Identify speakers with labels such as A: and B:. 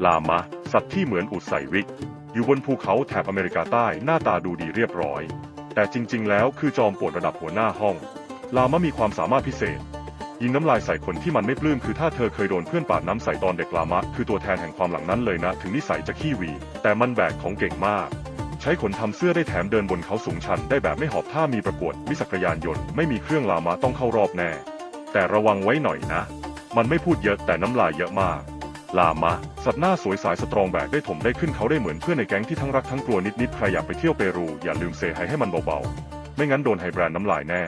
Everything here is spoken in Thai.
A: ลามะสัตว์ที่เหมือนอูฐใส่วิกอยู่บนภูเขาแถบอเมริกาใต้หน้าตาดูดีเรียบร้อยแต่จริงๆแล้วคือจอมป่วนระดับหัวหน้าห้องลามะมีความสามารถพิเศษยิงน้ำลายใส่คนที่มันไม่ปลื้มคือถ้าเธอเคยโดนเพื่อนปาดน้ำใส่ตอนเด็กลามะคือตัวแทนแห่งความหลังนั้นเลยนะถึงนิสัยจะขี้หวีแต่มันแบกของเก่งมากใช้ขนทำเสื้อได้แถมเดินบนเขาสูงชันได้แบบไม่หอบถ้ามีประกวดวิจักรยานยนต์ไม่มีเครื่องลามะต้องเข้ารอบแน่แต่ระวังไว้หน่อยนะมันไม่พูดเยอะแต่น้ำลายเยอะมากลามะสัตว์หน้าสวยสายสตรองแบกได้ถมได้ขึ้นเขาได้เหมือนเพื่อนในแก๊งที่ทั้งรักทั้งกลัวนิดๆใครอยากไปเที่ยวเปรูอย่าลืมเซไฮให้มันเบาๆไม่งั้นโดนไฮแบรนด์น้ำลายแน่